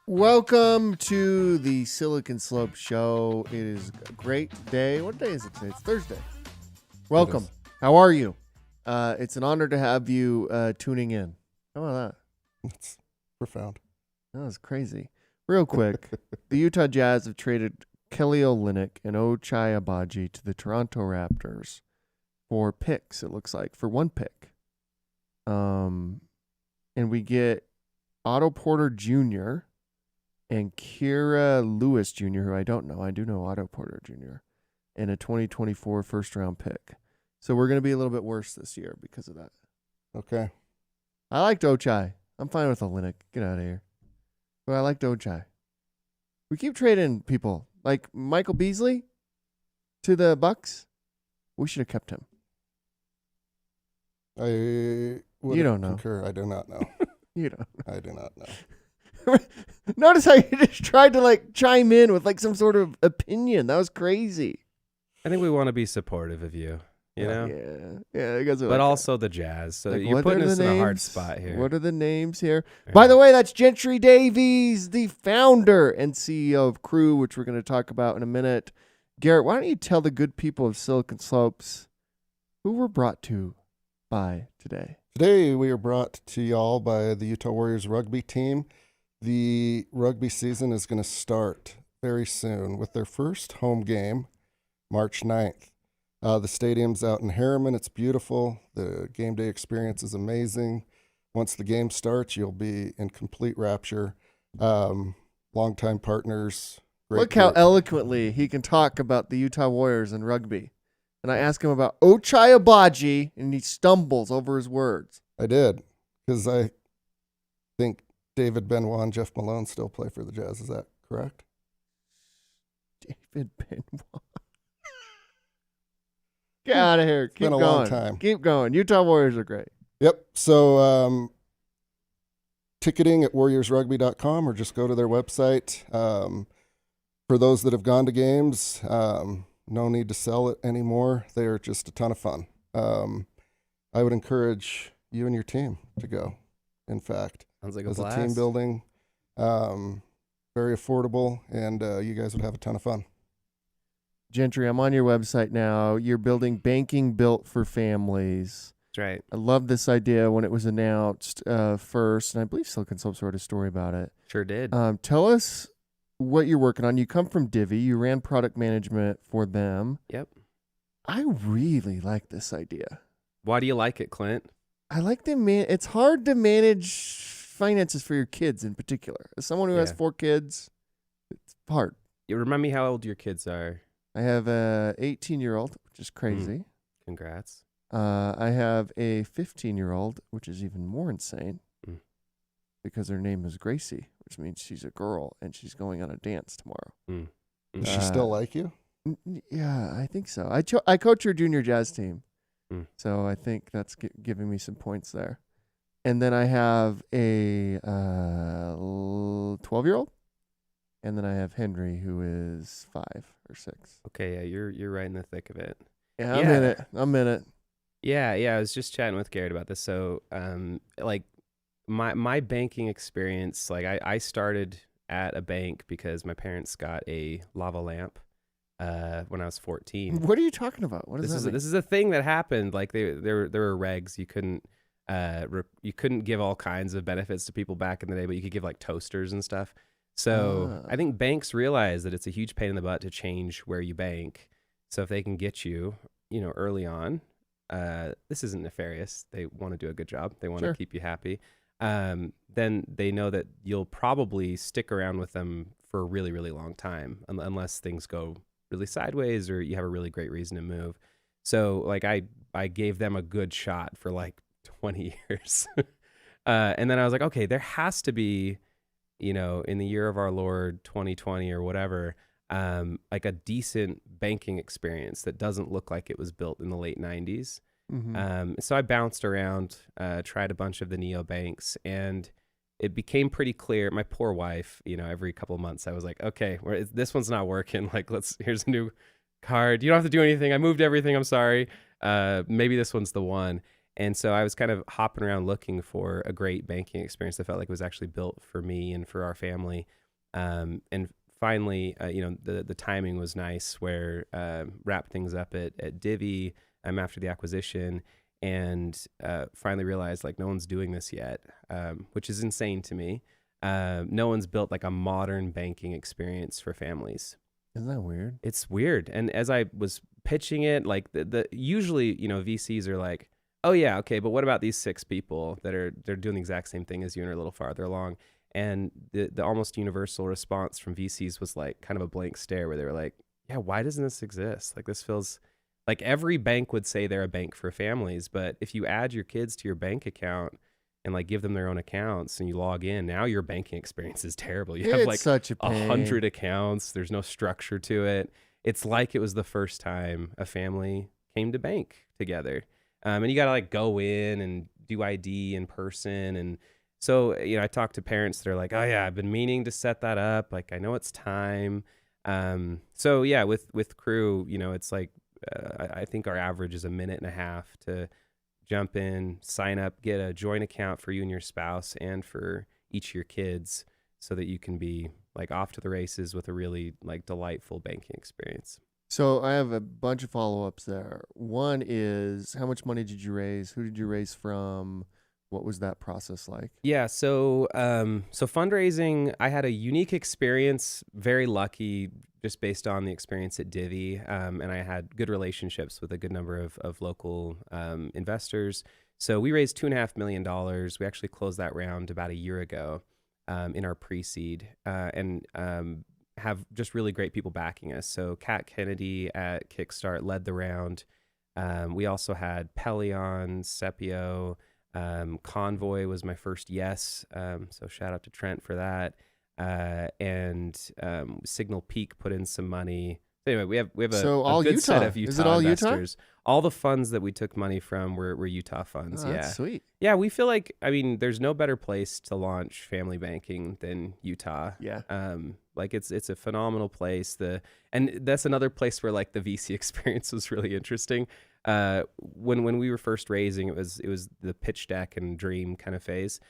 Welcome to the Silicon Slope Show. It is a great day. What day is it today? It's Thursday. Welcome. How are you? It's an honor to have you tuning in. How about that? That's profound. That was crazy. Real quick, the Utah Jazz have traded Kelly Olynyk and Ochai Agbaji to the Toronto Raptors for picks, it looks like, for one pick. And we get Otto Porter Jr., and Kira Lewis Jr., who I don't know. I do know Otto Porter Jr., and a 2024 first-round pick. So we're going to be a little bit worse this year because of that. Okay. I liked Ochai. I'm fine with Olynyk. Get out of here. But I liked Ochai. We keep trading people like Michael Beasley to the Bucks. We should have kept him. I would You don't know. concur. I do not know. You don't know. I do not know. Notice how you just tried to chime in with some sort of opinion. That was crazy. I think we want to be supportive of you, you know? Yeah. You guys are but also the Jazz. So you're what putting are us the in a hard names? spot here. What are the names here? Yeah. By the way, that's Gentry Davies, the founder and CEO of Crew, which we're going to talk about in a minute. Garrett, why don't you tell the good people of Silicon Slopes who we're brought to by today? Today we are brought to y'all by the Utah Warriors rugby team. The rugby season is going to start very soon with their first home game, March 9th. The stadium's out in Harriman. It's beautiful. The game day experience is amazing. Once the game starts, you'll be in complete rapture. Longtime partners. Look how eloquently he can talk about the Utah Warriors and rugby. And I ask him about Ochai Agbaji, and he stumbles over his words. I did, because I think David Benoit and Jeff Malone still play for the Jazz. Is that correct? David Benoit. Get out of here. Keep been a going. long time. Keep going. Utah Warriors are great. Yep. So ticketing at warriorsrugby.com or just go to their website. For those that have gone to games, no need to sell it anymore. They are just a ton of fun. I would encourage you and your team to go, in fact. Sounds like a As blast. a team building, very affordable, and you guys would have a ton of fun. Gentry, I'm on your website now. You're building banking built for families. That's right. I love this idea when it was announced first, and I believe Silicon Slopes wrote a story about it. Sure did. Tell us what you're working on. You come from Divvy. You ran product management for them. Yep. I really like this idea. Why do you like it, Clint? I like it's hard to manage finances for your kids in particular. As someone who has 4 kids, it's hard. You remind me how old your kids are. I have a 18-year-old, which is crazy. Congrats. I have a 15-year-old, which is even more insane because her name is Gracie, which means she's a girl and she's going on a dance tomorrow. Does she still like you? Yeah, I think so. I coach her junior jazz team, so I think that's giving me some points there. And then I have a 12-year-old, and then I have Henry, who is 5 or 6. Okay, yeah, you're right in the thick of it. Yeah, I'm in it. Yeah, I was just chatting with Garrett about this. So, my banking experience, I started at a bank because my parents got a lava lamp when I was 14. What are you talking about? What is this that? This is a thing that happened. Like there were regs. You couldn't give all kinds of benefits to people back in the day, but you could give like toasters and stuff. So I think banks realize that it's a huge pain in the butt to change where you bank. So if they can get you, early on, this isn't nefarious. They want to do a good job. They want to keep you happy. Then they know that you'll probably stick around with them for a really, really long time, unless things go really sideways or you have a really great reason to move. So I gave them a good shot for 20 years. And then I was like, okay, there has to be, in the year of our Lord 2020 or whatever, a decent banking experience that doesn't look like it was built in the late 90s. So I bounced around, tried a bunch of the neobanks, and it became pretty clear. My poor wife, every couple of months I was like, okay, this one's not working. Here's a new card. You don't have to do anything. I moved everything. I'm sorry. Maybe this one's the one. And so I was kind of hopping around looking for a great banking experience that felt like it was actually built for me and for our family. And finally, the timing was nice where wrapped things up at Divvy after the acquisition, and finally realized like no one's doing this yet, which is insane to me. No one's built like a modern banking experience for families. Isn't that weird? It's weird. And as I was pitching it, like the usually, VCs are like, oh yeah, okay, but what about these 6 people they're doing the exact same thing as you and are a little farther along? And the almost universal response from VCs was like kind of a blank stare where they were like, yeah, why doesn't this exist? Like this feels like every bank would say they're a bank for families, but if you add your kids to your bank account and like give them their own accounts and you log in, now your banking experience is terrible. You have It's like such a pain. 100 accounts. There's no structure to it. It's like it was the first time a family came to bank together. And you got to like go in and do ID in person. And so, I talk to parents that are like, oh yeah, I've been meaning to set that up. Like, I know it's time. So yeah, with Crew, it's like, I think our average is 1.5 minutes to jump in, sign up, get a joint account for you and your spouse and for each of your kids so that you can be like off to the races with a really like delightful banking experience. So I have a bunch of follow-ups there. One is, how much money did you raise? Who did you raise from? What was that process like? Yeah, so fundraising, I had a unique experience, very lucky just based on the experience at Divvy, and I had good relationships with a good number of local investors. So we raised $2.5 million. We actually closed that round about a year ago in our pre-seed, and have just really great people backing us. So Kat Kennedy at Kickstart led the round. We also had Pelion, Sepio, Convoy was my first yes. So shout out to Trent for that. And Signal Peak put in some money. So anyway, we have a, So a all good Utah. set of Utah Is it all Utah? investors. All the funds that we took money from were Utah funds. Oh, yeah. that's sweet. Yeah, we feel like, there's no better place to launch family banking than Utah. Yeah. Like it's a phenomenal place. And that's another place where like the VC experience was really interesting. When we were first raising, it was the pitch deck and dream kind of phase.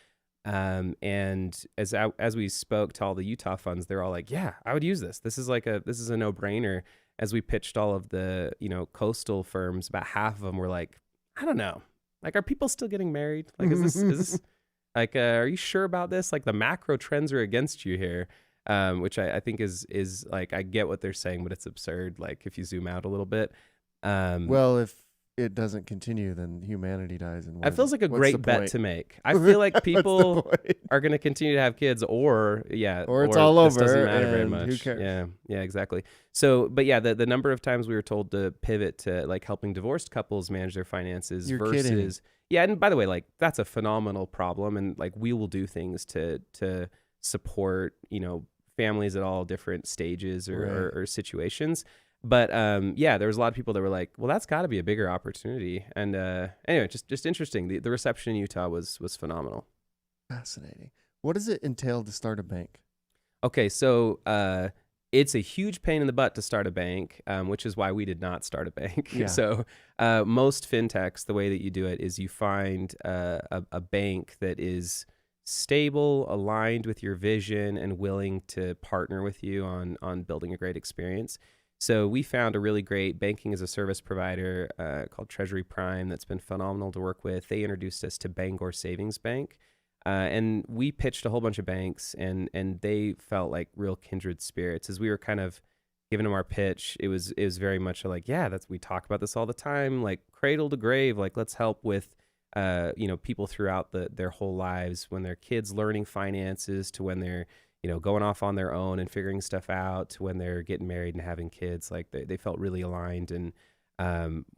And as we spoke to all the Utah funds, they're all like, yeah, I would use this. This is a no-brainer. As we pitched all of the, coastal firms, about half of them were like, I don't know. Like, are people still getting married? Like, is this like, are you sure about this? Like the macro trends are against you here. Which I think is like, I get what they're saying, but it's absurd. Like if you zoom out a little bit. Well, if it doesn't continue, then humanity dies. And it feels like a what's great the bet point? to make. I feel like people point? are going to continue to have kids, or it's all this over, doesn't matter very and much. who cares? Yeah, exactly. So, but yeah, the number of times we were told to pivot to like helping divorced couples manage their finances You're versus kidding. yeah, and by the way, like that's a phenomenal problem, and like we will do things to support families at all different stages or situations. But yeah, there was a lot of people that were like, well, that's got to be a bigger opportunity. And anyway, just interesting. The reception in Utah was phenomenal. Fascinating. What does it entail to start a bank? Okay, so it's a huge pain in the butt to start a bank, which is why we did not start a bank. Yeah. So most fintechs, the way that you do it is you find a bank that is stable, aligned with your vision, and willing to partner with you on building a great experience. So we found a really great banking as a service provider called Treasury Prime that's been phenomenal to work with. They introduced us to Bangor Savings Bank, and we pitched a whole bunch of banks, and they felt like real kindred spirits. As we were kind of giving them our pitch, it was very much like, yeah, we talk about this all the time, like cradle to grave, like let's help with people throughout their whole lives, when their kids learning finances to when they're going off on their own and figuring stuff out to when they're getting married and having kids. Like they felt really aligned and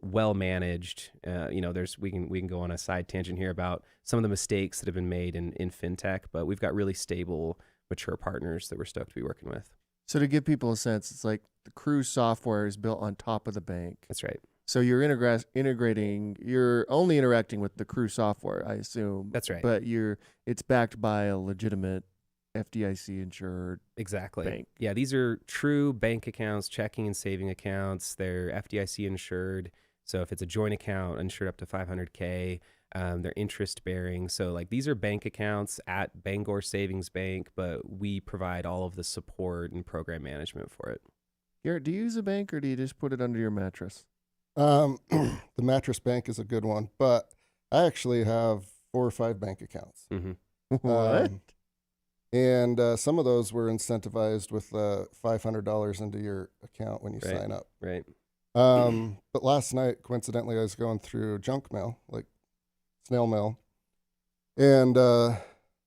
well managed. We can go on a side tangent here about some of the mistakes that have been made in fintech, but we've got really stable, mature partners that we're stoked to be working with. So to give people a sense, it's like the Crew software is built on top of the bank. That's right. So you're integrating. You're only interacting with the Crew software, I assume. That's right. But it's backed by a legitimate FDIC insured exactly bank. Yeah, these are true bank accounts, checking and saving accounts. They're FDIC insured. So if it's a joint account, insured up to $500K. They're interest bearing. So like these are bank accounts at Bangor Savings Bank, but we provide all of the support and program management for it. Garrett, do you use a bank or do you just put it under your mattress? The mattress bank is a good one, but I actually have 4 or 5 bank accounts. Mm-hmm. What? And some of those were incentivized with $500 into your account when you Right. sign up. Right. But last night, coincidentally, I was going through junk mail, like snail mail, and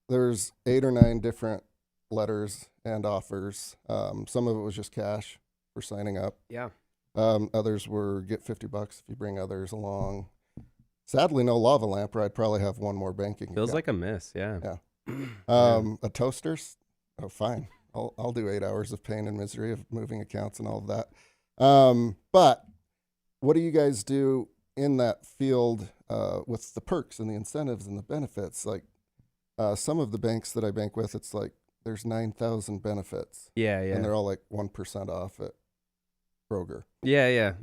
there's 8 or 9 different letters and offers. Some of it was just cash for signing up. Yeah. Others were get $50 if you bring others along. Sadly, no lava lamp, or I'd probably have one more banking Feels account. like a miss. Yeah. Yeah. A toaster? Oh, fine. I'll do 8 hours of pain and misery of moving accounts and all of that. But what do you guys do in that field with the perks and the incentives and the benefits? Like some of the banks that I bank with, it's like there's 9,000 benefits. Yeah. Yeah. And they're all like 1% off at Kroger. Yeah.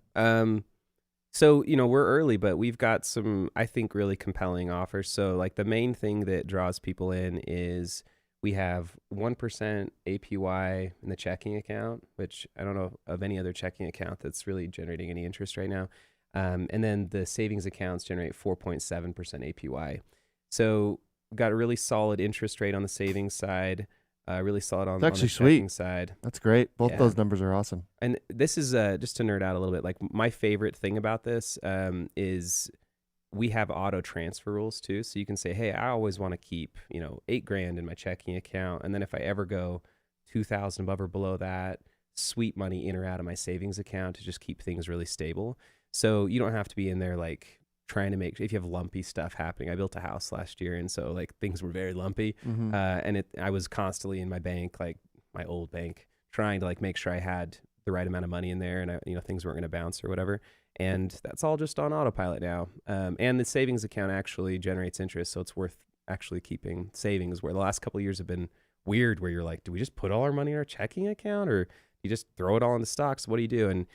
So, we're early, but we've got some, I think, really compelling offers. So, like, the main thing that draws people in is we have 1% APY in the checking account, which I don't know of any other checking account that's really generating any interest right now. And then the savings accounts generate 4.7% APY. So, we've got a really solid interest rate on the savings side. Really solid on, It's actually on the checking sweet. side. That's great. Both Yeah. those numbers are awesome. And this is just to nerd out a little bit. Like my favorite thing about this is we have auto transfer rules too. So you can say, hey, I always want to keep $8,000 in my checking account, and then if I ever go 2,000 above or below that, sweep money in or out of my savings account to just keep things really stable. So you don't have to be in there like trying to make, if you have lumpy stuff happening. I built a house last year, and so like things were very lumpy. Mhm. And I was constantly in my bank, like my old bank, trying to like make sure I had the right amount of money in there, and things weren't going to bounce or whatever. And that's all just on autopilot now. And the savings account actually generates interest, so it's worth actually keeping savings. Where the last couple of years have been weird, where you're like, do we just put all our money in our checking account, or you just throw it all into stocks? What do you do? And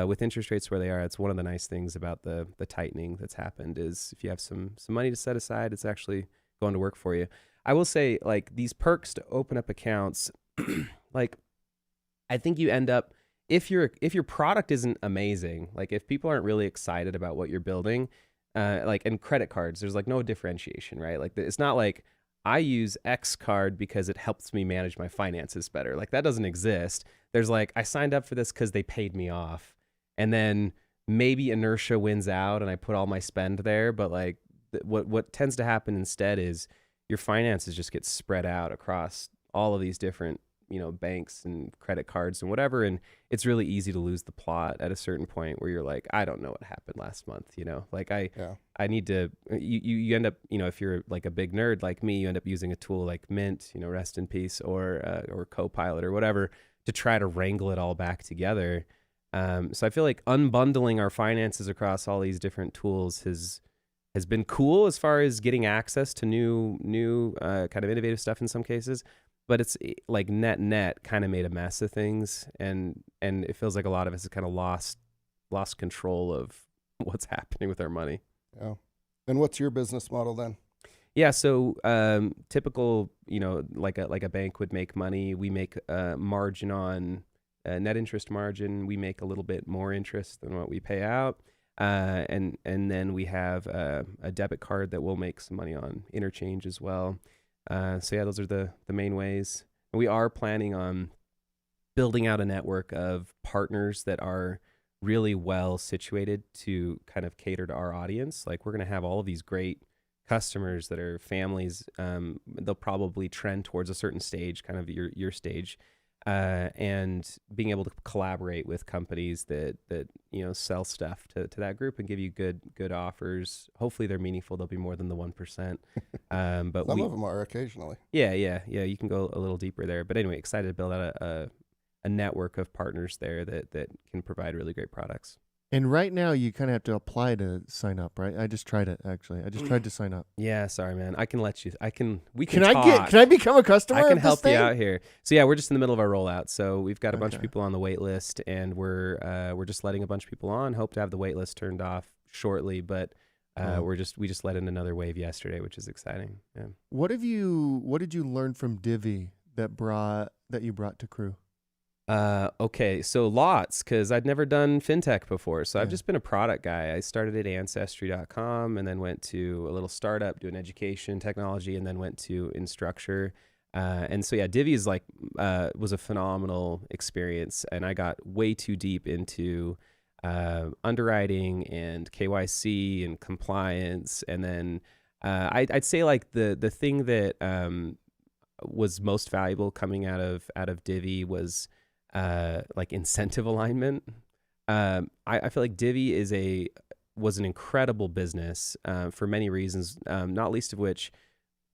with interest rates where they are, it's one of the nice things about the tightening that's happened is if you have some money to set aside, it's actually going to work for you. I will say, like, these perks to open up accounts, like, I think you end up, if your product isn't amazing, like if people aren't really excited about what you're building, and credit cards, there's like no differentiation, right? Like it's not like I use X card because it helps me manage my finances better. Like that doesn't exist. There's like, I signed up for this because they paid me off. And then maybe inertia wins out and I put all my spend there. But like what tends to happen instead is your finances just get spread out across all of these different, banks and credit cards and whatever. And it's really easy to lose the plot at a certain point where you're like, I don't know what happened last month. Like I need to, you end up, if you're like a big nerd like me, you end up using a tool like Mint, rest in peace, or Copilot or whatever to try to wrangle it all back together. So I feel like unbundling our finances across all these different tools has been cool as far as getting access to new kind of innovative stuff in some cases, but it's like net kind of made a mess of things, and it feels like a lot of us have kind of lost control of what's happening with our money. Yeah. And what's your business model then? Yeah, so typical, like a bank would make money. We make margin on net interest margin. We make a little bit more interest than what we pay out. And then we have a debit card that we'll make some money on interchange as well. So yeah, those are the main ways. And we are planning on building out a network of partners that are really well situated to kind of cater to our audience. Like we're going to have all of these great customers that are families. They'll probably trend towards a certain stage, kind of your stage. And being able to collaborate with companies that sell stuff to that group and give you good offers. Hopefully they're meaningful. They'll be more than the 1%. But Some of them are occasionally. Yeah. You can go a little deeper there. But anyway, excited to build out a network of partners there that can provide really great products. And right now, you kind of have to apply to sign up, right? I just tried it, actually. I just tried to sign up. Yeah, sorry, man. I can let you. We Can can talk. I become a customer? I can of this help you thing? out here. So yeah, we're just in the middle of our rollout. So we've got a bunch of Okay. people on the wait list, and we're just letting a bunch of people on. Hope to have the wait list turned off shortly, but Wow. we just let in another wave yesterday, which is exciting. Yeah. What did you learn from Divvy that you brought to Crew? Okay, so lots, because I'd never done fintech before. So I've Yeah. just been a product guy. I started at ancestry.com and then went to a little startup doing education technology and then went to Instructure. And so yeah, Divvy is was a phenomenal experience, and I got way too deep into underwriting and KYC and compliance. And then I'd say like the thing that was most valuable coming out of Divvy was like incentive alignment. I feel like Divvy was an incredible business for many reasons, not least of which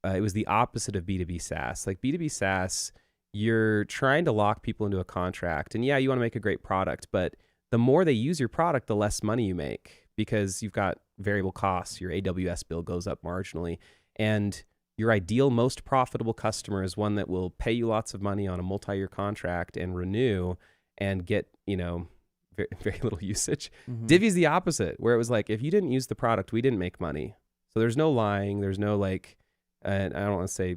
it was the opposite of B2B SaaS. Like B2B SaaS, you're trying to lock people into a contract, and yeah, you want to make a great product, but the more they use your product, the less money you make because you've got variable costs. Your AWS bill goes up marginally, and your ideal, most profitable customer is one that will pay you lots of money on a multi-year contract and renew and get, very, very little usage. Mhm. Divvy's the opposite, where it was like, if you didn't use the product, we didn't make money. So there's no lying. There's no like, and I don't want to say,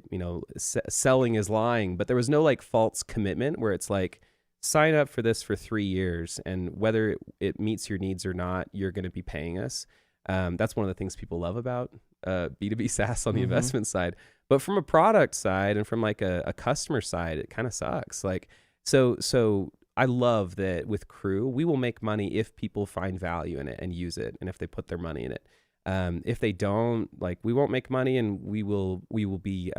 selling is lying, but there was no like false commitment where it's like, sign up for this for 3 years, and whether it meets your needs or not, you're going to be paying us. That's one of the things people love about B2B SaaS on the investment side. But from a product side and from like a customer side, it kind of sucks. Like, so I love that with Crew, we will make money if people find value in it and use it, and if they put their money in it. If they don't, like, we won't make money, and we will be,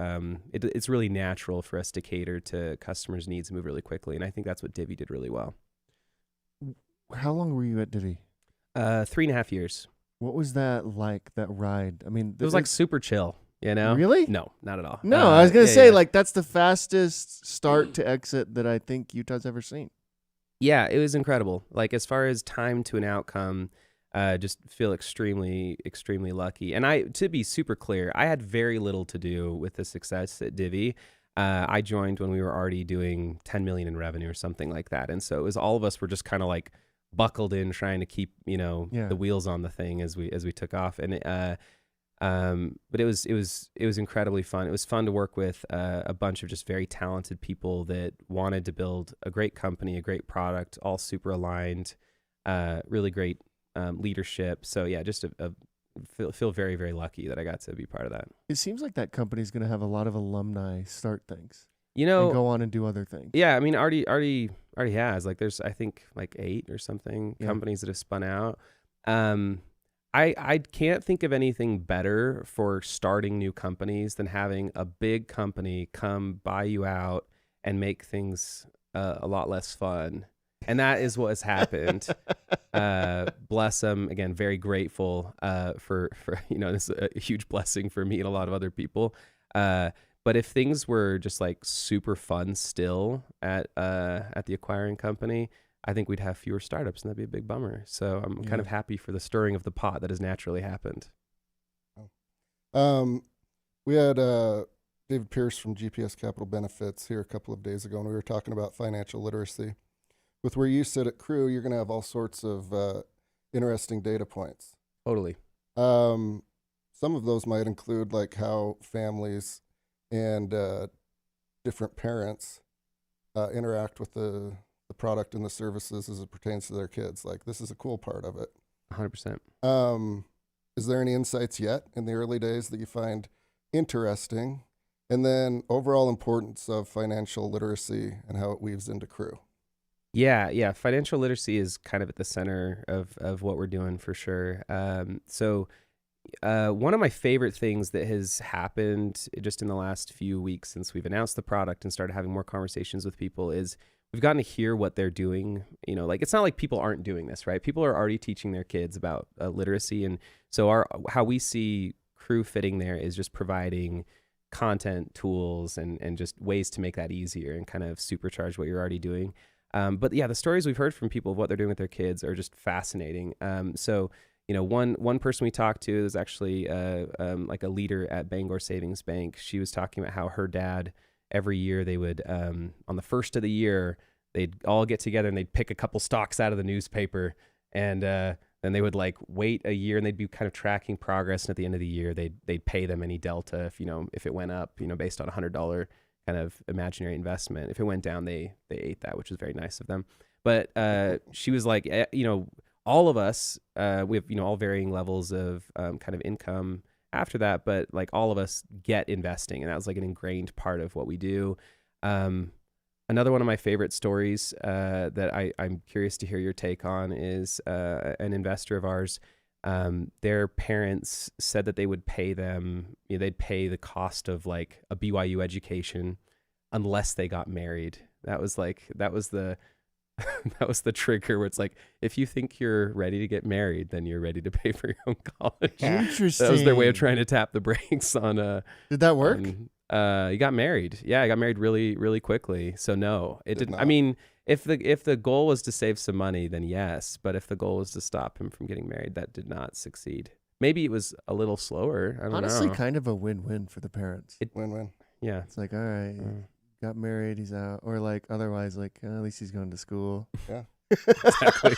it's really natural for us to cater to customers' needs and move really quickly. And I think that's what Divvy did really well. How long were you at Divvy? 3.5 years. What was that like, that ride? I mean, It was like super chill, Really? No, not at all. No, I was going to say, yeah. like, that's the fastest start to exit that I think Utah's ever seen. Yeah, it was incredible. Like, as far as time to an outcome, just feel extremely, extremely lucky. And to be super clear, I had very little to do with the success at Divvy. I joined when we were already doing 10 million in revenue or something like that. And so it was all of us were just kind of like buckled in, trying to keep, the wheels on the thing as we took off. And but it was incredibly fun. It was fun to work with a bunch of just very talented people that wanted to build a great company, a great product, all super aligned, really great leadership. So yeah, just feel very, very lucky that I got to be part of that. It seems like that company's going to have a lot of alumni start things. And go on and do other things. Yeah, I mean, already has. Like, there's, I think, like 8 or something companies that have spun out. I can't think of anything better for starting new companies than having a big company come buy you out and make things a lot less fun. And that is what has happened. Bless them. Again, very grateful for this is a huge blessing for me and a lot of other people. But if things were just like super fun still at the acquiring company, I think we'd have fewer startups, and that'd be a big bummer. So I'm kind of happy for the stirring of the pot that has naturally happened. We had David Pierce from GPS Capital Benefits here a couple of days ago, and we were talking about financial literacy. With where you sit at Crew, you're going to have all sorts of interesting data points. Totally. Some of those might include like how families and different parents interact with the product and the services as it pertains to their kids. Like, this is a cool part of it. 100%. Is there any insights yet in the early days that you find interesting? And then overall importance of financial literacy and how it weaves into Crew. Yeah. Financial literacy is kind of at the center of what we're doing for sure. So one of my favorite things that has happened just in the last few weeks since we've announced the product and started having more conversations with people is we've gotten to hear what they're doing. Like, it's not like people aren't doing this, right? People are already teaching their kids about literacy. And so how we see Crew fitting there is just providing content, tools, and just ways to make that easier and kind of supercharge what you're already doing. But yeah, the stories we've heard from people of what they're doing with their kids are just fascinating. So one person we talked to is actually like a leader at Bangor Savings Bank. She was talking about how her dad, every year they would, on the first of the year, they'd all get together and they'd pick a couple stocks out of the newspaper, and then then they would like wait a year and they'd be kind of tracking progress. And at the end of the year, they'd pay them any delta if it went up, based on $100 kind of imaginary investment. If it went down, they ate that, which was very nice of them. But she was like, all of us, we have, all varying levels of kind of income after that, but like all of us get investing. And that was like an ingrained part of what we do. Another one of my favorite stories that I'm curious to hear your take on is an investor of ours. Their parents said that they would pay them, they'd pay the cost of like a BYU education unless they got married. That was the that was the trigger where it's like, if you think you're ready to get married, then you're ready to pay for your own college. Interesting. That was their way of trying to tap the brakes on. Did that work? You got married. Yeah, I got married really, really quickly. So no, it didn't. I mean, if the goal was to save some money, then yes. But if the goal was to stop him from getting married, that did not succeed. Maybe it was a little slower. I don't know. Honestly, kind of a win-win for the parents. Win-win. Yeah. It's like, all right, got married, he's out. Or like otherwise, like, at least he's going to school. Yeah. Exactly.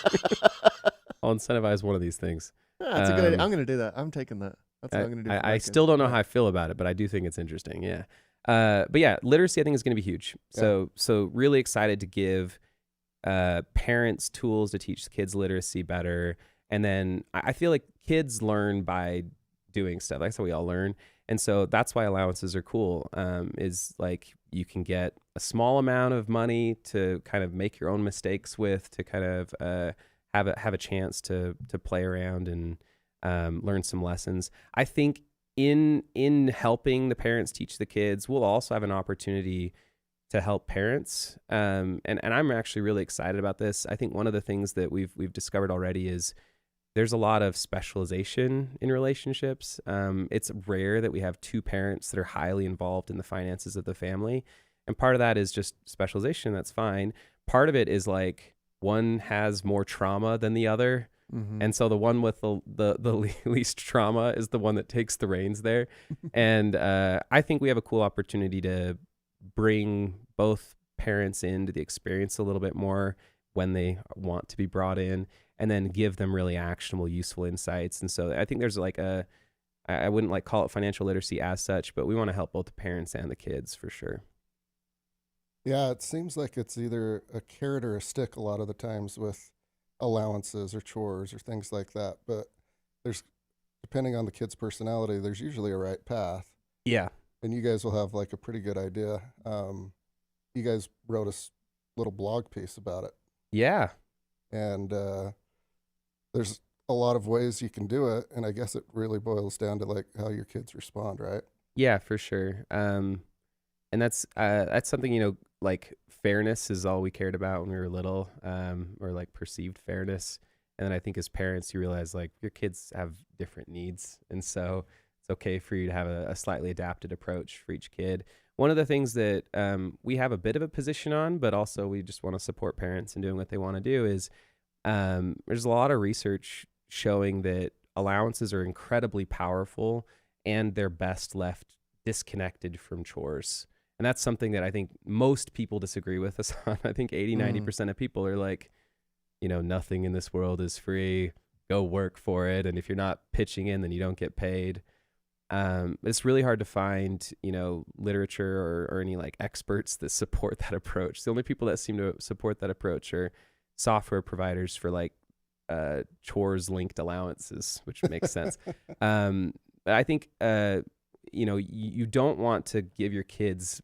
I'll incentivize one of these things. That's a good idea. I'm going to do that. I'm taking that. That's what I'm going to do. I still don't know how I feel about it, but I do think it's interesting. Yeah. But yeah, literacy I think is going to be huge. Yeah. So really excited to give parents tools to teach kids literacy better. And then I feel like kids learn by doing stuff. That's how we all learn. And so that's why allowances are cool, is like you can get a small amount of money to kind of make your own mistakes with, to kind of have a chance to play around and learn some lessons. I think in helping the parents teach the kids, we'll also have an opportunity to help parents. And I'm actually really excited about this. I think one of the things that we've discovered already is there's a lot of specialization in relationships. It's rare that we have two parents that are highly involved in the finances of the family. And part of that is just specialization. That's fine. Part of it is like one has more trauma than the other. Mm-hmm. And so the one with the least trauma is the one that takes the reins there. And I think we have a cool opportunity to bring both parents into the experience a little bit more when they want to be brought in, and then give them really actionable, useful insights. And so I think there's like I wouldn't like call it financial literacy as such, but we want to help both the parents and the kids for sure. Yeah, it seems like it's either a carrot or a stick a lot of the times with allowances or chores or things like that. But there's, depending on the kid's personality, there's usually a right path. Yeah. And you guys will have like a pretty good idea. You guys wrote a little blog piece about it. Yeah. And there's a lot of ways you can do it. And I guess it really boils down to like how your kids respond, right? Yeah, for sure. And that's something, like fairness is all we cared about when we were little, or like perceived fairness. And then I think as parents, you realize like your kids have different needs. And so it's okay for you to have a slightly adapted approach for each kid. One of the things that we have a bit of a position on, but also we just want to support parents in doing what they want to do is there's a lot of research showing that allowances are incredibly powerful and they're best left disconnected from chores. And that's something that I think most people disagree with us on. I think 90% of people are like, nothing in this world is free. Go work for it. And if you're not pitching in, then you don't get paid. It's really hard to find, literature or any like experts that support that approach. The only people that seem to support that approach are software providers for like chores linked allowances, which makes sense. But I think, you don't want to give your kids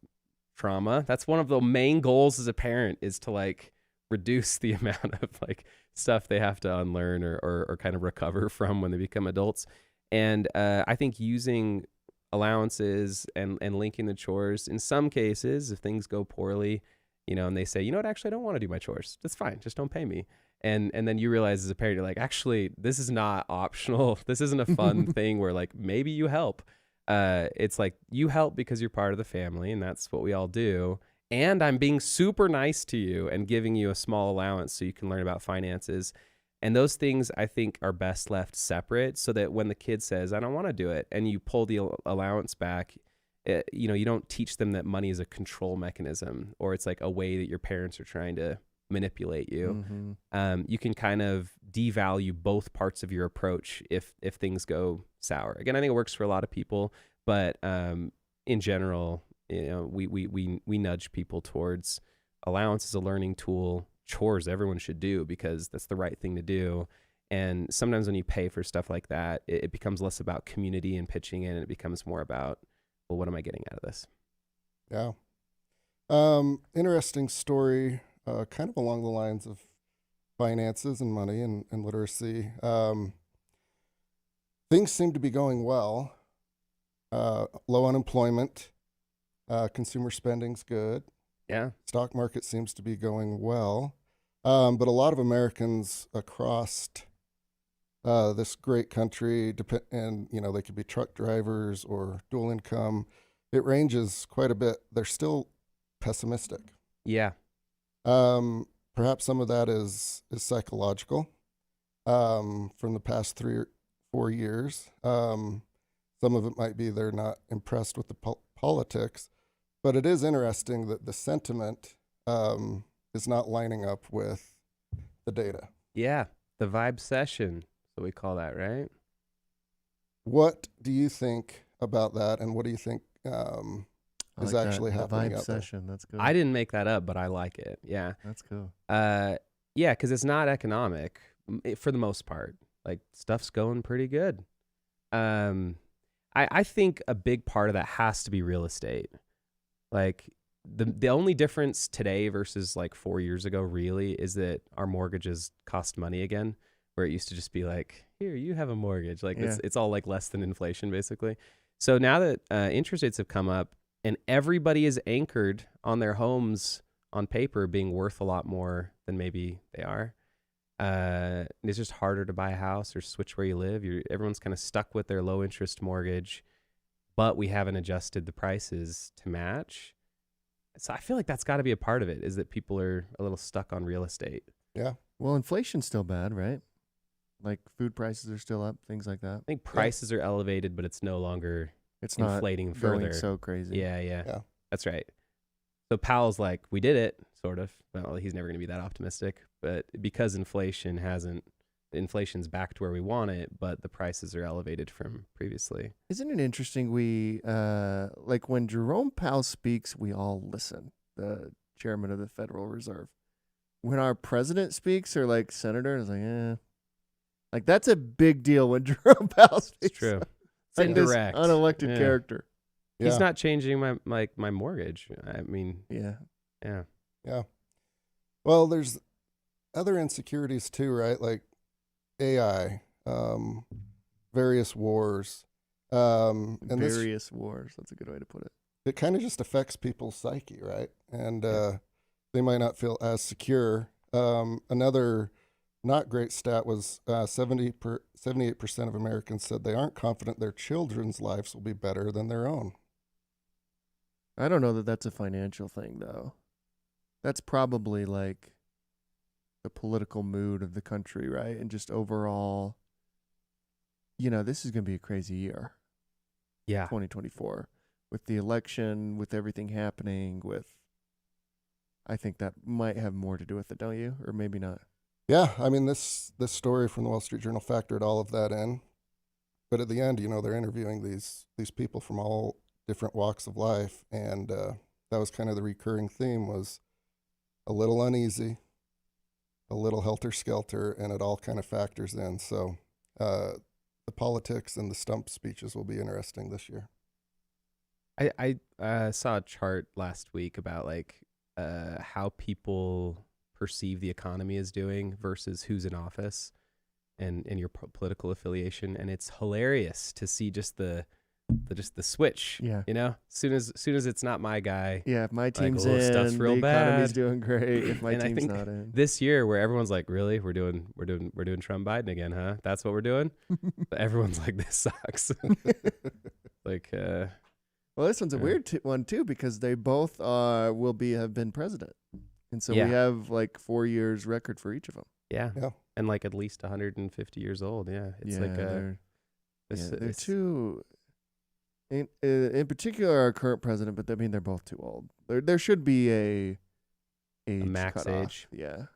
trauma. That's one of the main goals as a parent, is to like reduce the amount of like stuff they have to unlearn or kind of recover from when they become adults. And I think using allowances and linking the chores, in some cases, if things go poorly, and they say, actually, I don't want to do my chores. That's fine. Just don't pay me. And then you realize as a parent, you're like, actually, this is not optional. This isn't a fun thing where like maybe you help. It's like you help because you're part of the family, and that's what we all do. And I'm being super nice to you and giving you a small allowance so you can learn about finances. And those things I think are best left separate, so that when the kid says, I don't want to do it, and you pull the allowance back, you don't teach them that money is a control mechanism, or it's like a way that your parents are trying to manipulate you. Mm-hmm. You can kind of devalue both parts of your approach if things go sour. Again, I think it works for a lot of people, but in general, we nudge people towards allowance as a learning tool, chores everyone should do because that's the right thing to do. And sometimes when you pay for stuff like that, it becomes less about community and pitching in, and it becomes more about, well, what am I getting out of this? Yeah. Interesting story, kind of along the lines of finances and money and literacy. Things seem to be going well. Low unemployment, consumer spending's good. Yeah. Stock market seems to be going well. But a lot of Americans across this great country, and they could be truck drivers or dual income. It ranges quite a bit. They're still pessimistic. Yeah. Perhaps some of that is psychological from the past 3 or 4 years. Some of it might be they're not impressed with the politics, but it is interesting that the sentiment is not lining up with the data. Yeah. The vibe session. So we call that, right? What do you think about that, and what do you think is like actually that, happening the vibe out there? session. That's good. I didn't make that up, but I like it. Yeah. That's cool. Yeah, because it's not economic for the most part. Like stuff's going pretty good. I think a big part of that has to be real estate. Like the only difference today versus like 4 years ago really is that our mortgages cost money again, where it used to just be like, here, you have a mortgage. Like it's all like less than inflation basically. So now that interest rates have come up and everybody is anchored on their homes on paper being worth a lot more than maybe they are, it's just harder to buy a house or switch where you live. Everyone's kind of stuck with their low interest mortgage, but we haven't adjusted the prices to match. So I feel like that's got to be a part of it, is that people are a little stuck on real estate. Yeah. Well, inflation's still bad, right? Like food prices are still up, things like that. I think prices are elevated, but it's no longer It's not inflating going further. so crazy. Yeah. That's right. So Powell's like, we did it, sort of. Well, he's never going to be that optimistic, but because inflation's back to where we want it, but the prices are elevated from previously. Isn't it interesting? We like when Jerome Powell speaks, we all listen. The chairman of the Federal Reserve. When our president speaks, or like senator, it's like, like that's a big deal when Jerome Powell speaks. It's true. It's Like this indirect. unelected character. Yeah. He's not changing my mortgage. I mean, Yeah. Yeah. Well, there's other insecurities too, right? Like AI, various wars, and Various wars. That's a good way to put it. it kind of just affects people's psyche, right? And they might not feel as secure. Another not great stat was 78% of Americans said they aren't confident their children's lives will be better than their own. I don't know that that's a financial thing, though. That's probably like the political mood of the country, right? And just overall, this is going to be a crazy year, yeah. 2024, with the election, with everything happening, I think that might have more to do with it, don't you? Or maybe not. Yeah, I mean, this story from the Wall Street Journal factored all of that in. But at the end, they're interviewing these people from all different walks of life, and that was kind of the recurring theme, was a little uneasy, a little helter-skelter, and it all kind of factors in. So the politics and the stump speeches will be interesting this year. I saw a chart last week about like how people perceive the economy is doing versus who's in office and your political affiliation, and it's hilarious to see just the switch. Yeah. As soon as it's not my guy. Yeah, if my team's oh, in, stuff's real the economy's bad. doing great. If my And I team's think not in. This year, where everyone's like, really, we're doing Trump Biden again, huh? That's what we're doing. But everyone's like, this sucks. Like, well, this one's a weird one too, because they both have been president, and so we have like 4 years record for each of them. yeah, Yeah. and like at least 150 years old. Yeah, it's like they're it's too. In particular, our current president, but I mean they're both too old. There should be a max cutoff. age. Yeah,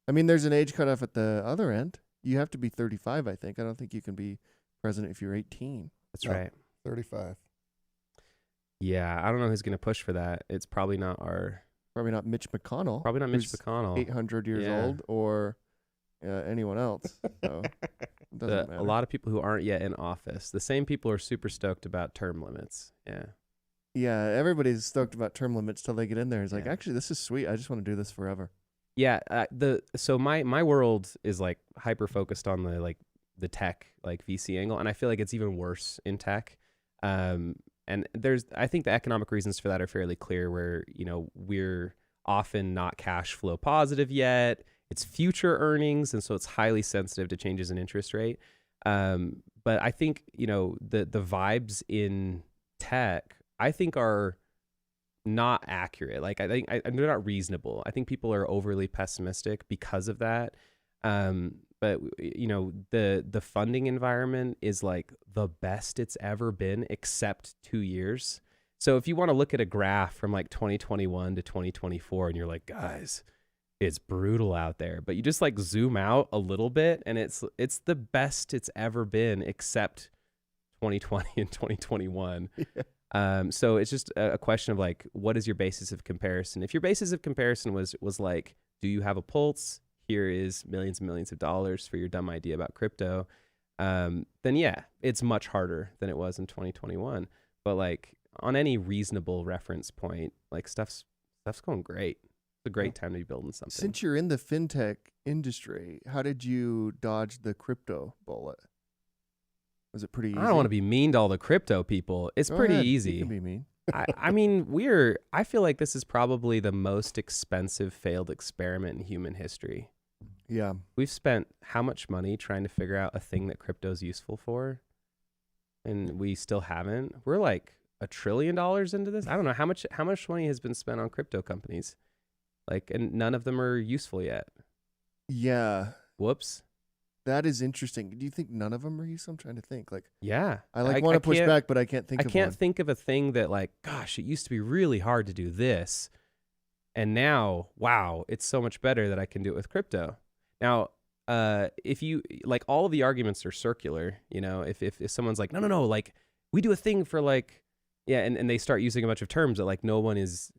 I mean there's an age cutoff at the other end. You have to be 35, I think. I don't think you can be president if you're 18. That's No. right. 35. Yeah, I don't know who's going to push for that. It's probably not Probably not Mitch McConnell. Probably not Mitch who's McConnell. 800 years Yeah. old, or anyone else. So it doesn't matter. A lot of people who aren't yet in office. The same people are super stoked about term limits. Yeah. Yeah, everybody's stoked about term limits till they get in there. It's like, Yeah. actually, this is sweet. I just want to do this forever. Yeah, so my world is like hyper focused on the tech like VC angle, and I feel like it's even worse in tech. And I think the economic reasons for that are fairly clear, where, you know, we're often not cash flow positive yet. It's future earnings, and so it's highly sensitive to changes in interest rate. But I think, you know, the vibes in tech, I think, are not accurate. Like, I think they're not reasonable. I think people are overly pessimistic because of that. But you know, the funding environment is like the best it's ever been, except 2 years. So if you want to look at a graph from like 2021 to 2024, and you're like, guys, it's brutal out there, but you just like zoom out a little bit, and it's the best it's ever been, except 2020 and 2021. Yeah. So it's just a question of like, what is your basis of comparison? If your basis of comparison was like, do you have a pulse? Here is millions and millions of dollars for your dumb idea about crypto. Then yeah, it's much harder than it was in 2021. But like on any reasonable reference point, like stuff's going great. It's a great time to be building something. Since you're in the fintech industry, how did you dodge the crypto bullet? Was it pretty easy? I don't want to be mean to all the crypto people. It's Go pretty ahead. easy. You can be mean. I mean, I feel like this is probably the most expensive failed experiment in human history. Yeah. We've spent how much money trying to figure out a thing that crypto is useful for, and we still haven't. We're like $1 trillion into this. I don't know how much money has been spent on crypto companies, like, and none of them are useful yet. Yeah. Whoops. That is interesting. Do you think none of them are useful? I'm trying to think. Like, Yeah. I want to push back, but I can't think of one. I can't think of a thing that, like, gosh, it used to be really hard to do this, and now, wow, it's so much better that I can do it with crypto. Now, if you like, all of the arguments are circular. You know, if someone's like, no, like, we do a thing for like, yeah, and they start using a bunch of terms that like no one's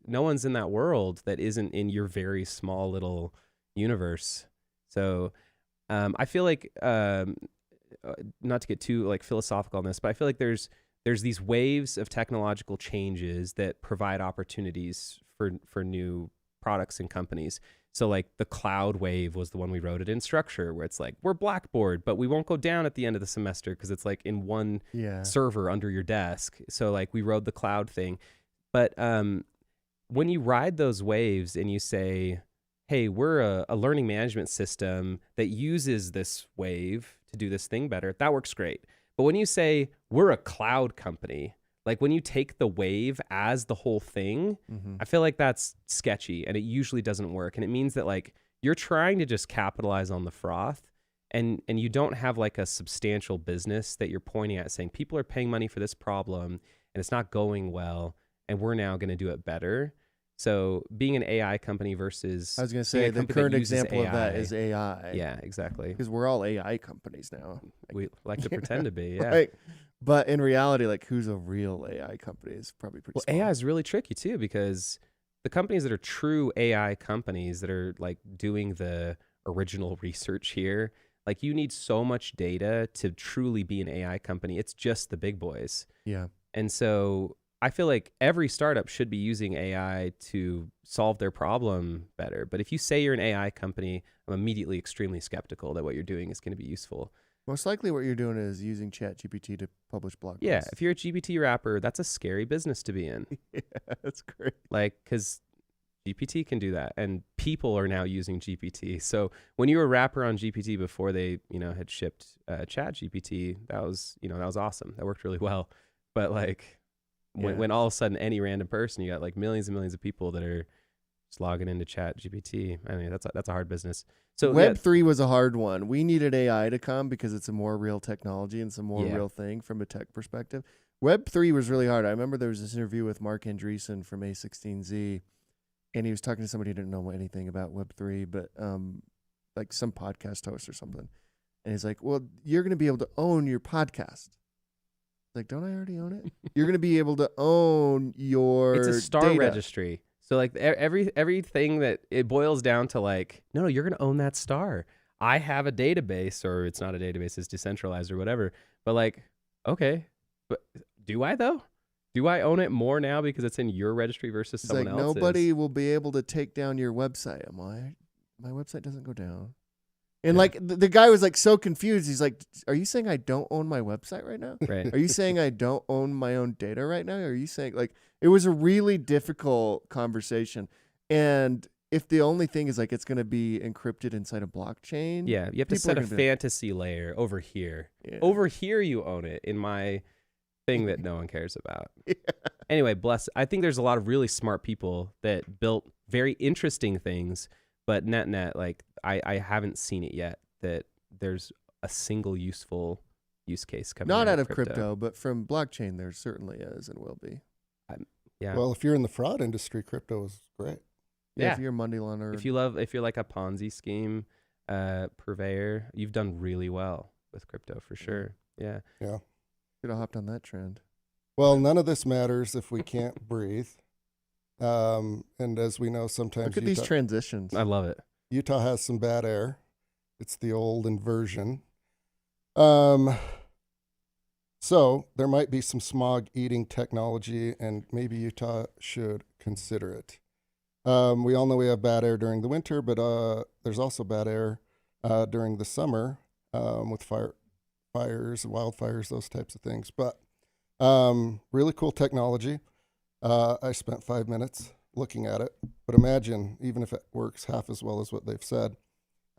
in that world that isn't in your very small little universe. So I feel like, not to get too like philosophical on this, but I feel like there's these waves of technological changes that provide opportunities for new products and companies. So like the cloud wave was the one we wrote it in Structure, where it's like, we're Blackboard, but we won't go down at the end of the semester because it's like in one server under your desk. So like we rode the cloud thing. But when you ride those waves and you say, hey, we're a learning management system that uses this wave to do this thing better, that works great. But when you say we're a cloud company, like when you take the wave as the whole thing, I feel like that's sketchy, and it usually doesn't work. And it means that like you're trying to just capitalize on the froth, and you don't have like a substantial business that you're pointing at saying people are paying money for this problem and it's not going well, and we're now going to do it better. So being an AI company versus, I was going to say, the current example of that is AI. Yeah, exactly. Because we're all AI companies now. We like to pretend to be, yeah. Right. But in reality, like, who's a real AI company is probably pretty small. AI is really tricky too, because the companies that are true AI companies that are like doing the original research here, like you need so much data to truly be an AI company. It's just the big boys. Yeah. And so I feel like every startup should be using AI to solve their problem better. But if you say you're an AI company, I'm immediately extremely skeptical that what you're doing is going to be useful. Most likely what you're doing is using ChatGPT to publish blog posts. Yeah, if you're a GPT rapper, that's a scary business to be in. Yeah, that's great. Like, because GPT can do that, and people are now using GPT. So when you were a rapper on GPT before they, had shipped ChatGPT, that was awesome. That worked really well. But like, when all of a sudden any random person, you got like millions and millions of people that are just logging into ChatGPT. I mean, that's a hard business. So Web3 was a hard one. We needed AI to come because it's a more real technology and it's a more real thing from a tech perspective. Web3 was really hard. I remember there was this interview with Mark Andreessen from A16Z, and he was talking to somebody who didn't know anything about Web3, but like some podcast host or something. And he's like, well, you're going to be able to own your podcast. Like, don't I already own it? You're going to be able to own your It's a star data. registry. So like everything that it boils down to like, no, you're going to own that star. I have a database, or it's not a database, it's decentralized or whatever. But like, okay, but do I though? Do I own it more now because it's in your registry versus He's someone like, else's? nobody will be able to take down your website. I'm like, my website doesn't go down. And Yeah. like the guy was like so confused. He's like, are you saying I don't own my website right now? Right. Are you saying I don't own my own data right now? Are you saying like it was a really difficult conversation? And if the only thing is like it's going to be encrypted inside a blockchain, Yeah, you have to people are set a gonna be like, fantasy layer over here. yeah. Over here, you own it in my thing that no one cares about. Yeah. Anyway, I think there's a lot of really smart people that built very interesting things, but net, like I haven't seen it yet that there's a single useful use case coming Not out of crypto, but from blockchain, there certainly is and will be. Yeah. Well, if you're in the fraud industry, crypto is great. Yeah, Yeah. if you're a money launderer. if you're like a Ponzi scheme purveyor, you've done really well with crypto for sure. Yeah. Should have hopped on that trend. Well, none of this matters if we can't breathe. And as we know, sometimes Look at these transitions. I love it. Utah has some bad air. It's the old inversion. So there might be some smog eating technology, and maybe Utah should consider it. We all know we have bad air during the winter, but there's also bad air during the summer with fires, wildfires, those types of things. But really cool technology. I spent 5 minutes looking at it, but imagine even if it works half as well as what they've said.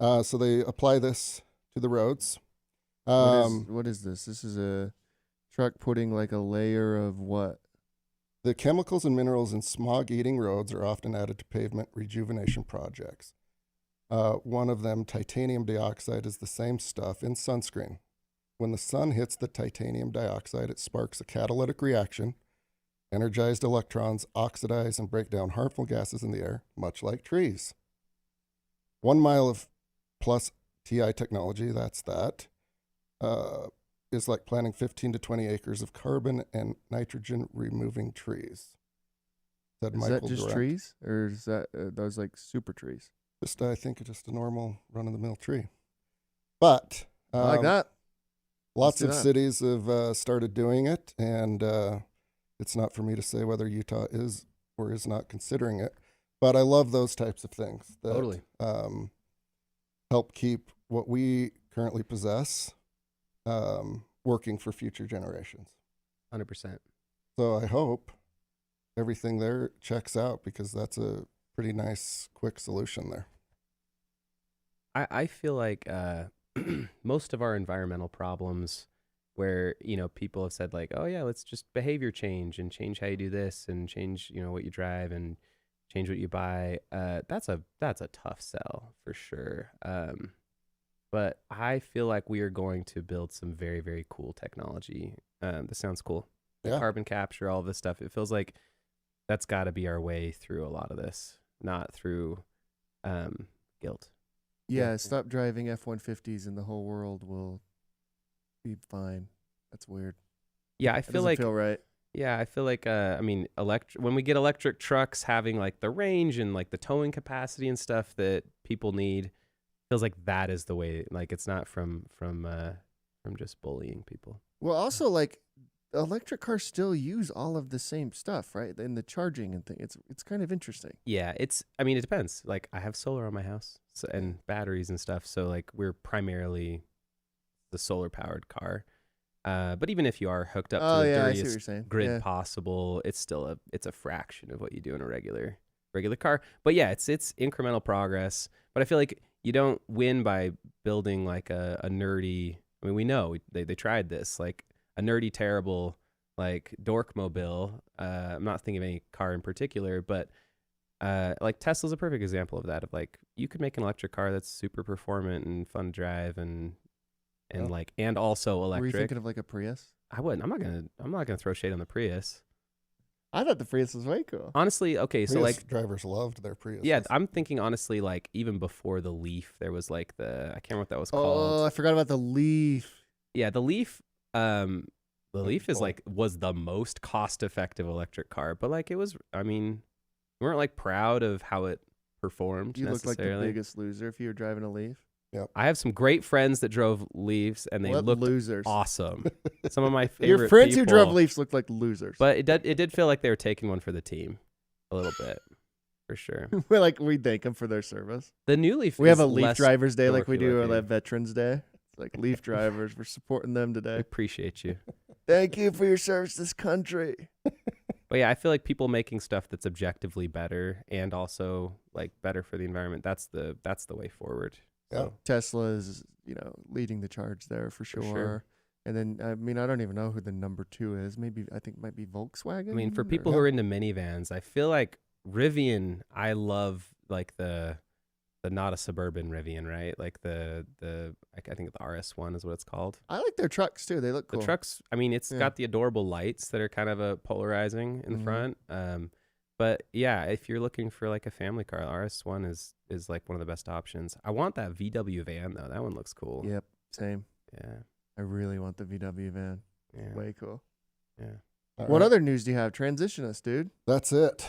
So they apply this to the roads. What is this? This is a truck putting like a layer of what? The chemicals and minerals in smog-eating roads are often added to pavement rejuvenation projects. One of them, titanium dioxide, is the same stuff in sunscreen. When the sun hits the titanium dioxide, it sparks a catalytic reaction. Energized electrons oxidize and break down harmful gases in the air, much like trees. 1 mile of plus TI technology, that's that, is like planting 15 to 20 acres of carbon and nitrogen removing trees. Said Is Michael that just Durant. trees, or is that those like super trees? Just, I think, just a normal run-of-the-mill tree. But I like that. lots do of that. cities have started doing it, and it's not for me to say whether Utah is or is not considering it. But I love those types of things that Totally. help keep what we currently possess working for future generations. 100%. So I hope everything there checks out, because that's a pretty nice, quick solution there. I feel like most of our environmental problems where, people have said like, oh yeah, let's just behavior change and change how you do this and change, what you drive and change what you buy. That's a tough sell for sure. But I feel like we are going to build some very, very cool technology. This sounds cool. Yeah. Carbon capture, all this stuff. It feels like that's got to be our way through a lot of this, not through guilt. Yeah, stop driving F-150s and the whole world will be fine. That's weird. Yeah, I That feel doesn't like feel right. Yeah, I feel like when we get electric trucks having like the range and like the towing capacity and stuff that people need, feels like that is the way. Like it's not from just bullying people. Well, also like electric cars still use all of the same stuff, right? In the charging and thing. It's kind of interesting. Yeah, it depends. Like I have solar on my house and batteries and stuff, so like we're primarily the solar powered car. But even if you are hooked up to the I see what dirtiest you're saying. grid Yeah. possible, it's still a fraction of what you do in a regular car. But yeah, it's incremental progress. But I feel like you don't win by building like a nerdy. I mean, we know they tried this, like a nerdy, terrible like dork mobile. I'm not thinking of any car in particular, but like Tesla's a perfect example of that. Of like you could make an electric car that's super performant and fun to drive and also Were you electric. thinking of like a Prius? I wouldn't. I'm not gonna throw shade on the Prius. I thought the Prius was way cool. Honestly, okay, so Prius like, drivers loved their Prius. yeah, I'm thinking honestly, like even before the Leaf, there was like I can't remember what that was Oh, called. I forgot about the Leaf. Yeah, the Leaf. The Leaf is was the most cost-effective electric car, but like it was. I mean, we weren't like proud of how it performed. You look like the necessarily. biggest loser if you were driving a Leaf. I have some great friends that drove Leafs, and they What looked losers? awesome. Some of my favorite Your friends who people, drove Leafs looked like losers. but it did feel like they were taking one for the team, a little bit, for sure. we thank them for their service. The new Leaf. We have is a Leaf less Drivers Day like we do dorky-looking. on Veterans Day. It's like Leaf drivers. We're supporting them I today. appreciate you. Thank you for your service to this country. But yeah, I feel like people making stuff that's objectively better and also like better for the environment. That's the way forward. So, Tesla is, leading the charge there for sure. And then, I mean, I don't even know who the number 2 is. I think it might be Volkswagen. I mean, for people who are into minivans, I feel like Rivian, I love like the not a suburban Rivian, right? Like I think the RS1 is what it's called. I like their trucks too. They look cool. The trucks, I mean, it's got the adorable lights that are kind of polarizing in the front. But yeah, if you're looking for like a family car, RS1 is like one of the best options. I want that VW van though. That one looks cool. Yep, same. Yeah. I really want the VW van. Yeah. Way cool. Yeah. All What right. other news do you have? Transition us, dude. That's it.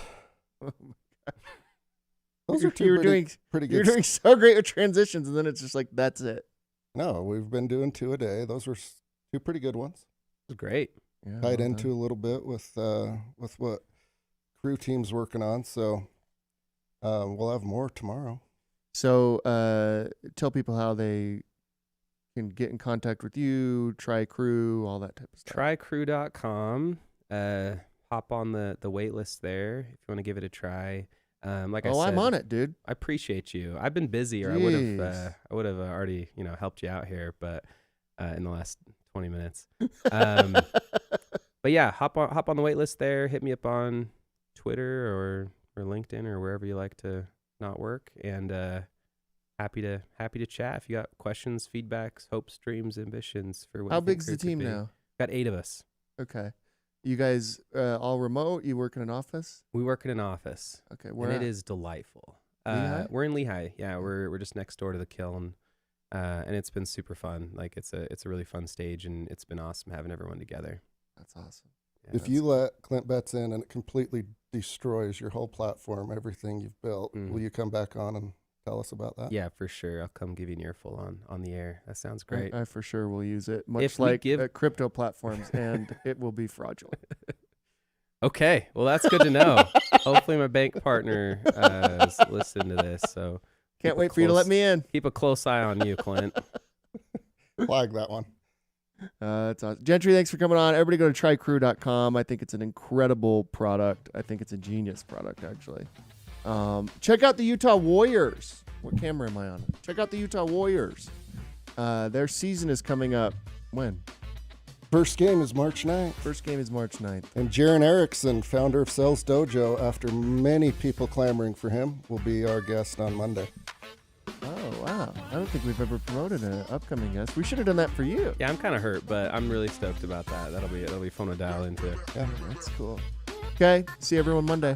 Those are You were doing pretty You're good. doing so great with transitions, and then it's just like that's it. No, we've been doing 2 a day. Those were 2 pretty good ones. It was great. Yeah, Tied well into done. a little bit with what crew team's working on. So we'll have more tomorrow. So tell people how they can get in contact with you, try crew, all that type of stuff. Trycrew.com. Hop on the wait list there if you want to give it a try. Like I said, I'm on it, dude. I appreciate you. I've been busy, or Jeez. I would have already helped you out here, but in the last 20 minutes. But yeah, hop on the wait list there. Hit me up on Twitter or LinkedIn or wherever you like to not work, and happy to chat. If you got questions, feedbacks, hopes, dreams, ambitions for what How you think big's the Crew could team be. now? Got 8 of us. Okay. You guys all remote? You work in an office? We work in an office. Okay, where and at? it is delightful. Lehigh? We're in Lehigh. Yeah, we're just next door to the kiln, and it's been super fun. Like it's a really fun stage, and it's been awesome having everyone together. That's awesome. Yeah, If you let Clint Betts in and it completely destroys your whole platform, everything you've built, will you come back on and tell us about that? yeah, for sure, I'll come give you an earful on the air. That sounds great. I for sure will use it, much If we like give- crypto platforms, and it will be fraudulent. Okay, well that's good to know. Hopefully my bank partner is listening to this, so Can't keep a wait for you to let close- me in. Keep a close eye on you, Clint. Flag that one. That's awesome. Gentry, thanks for coming on. Everybody go to trycrew.com. I think it's an incredible product. I think it's a genius product, actually. Check out the Utah Warriors. What camera am I on? Check out the Utah Warriors. Their season is coming up. When? First game is March 9th. First game is March 9th. And Jaron Erickson, founder of Sells Dojo, after many people clamoring for him, will be our guest on Monday. Oh, wow. I don't think we've ever promoted an upcoming guest. We should have done that for you. Yeah, I'm kind of hurt, but I'm really stoked about that. That'll be fun to dial into. Yeah. That's cool. Okay. See everyone Monday.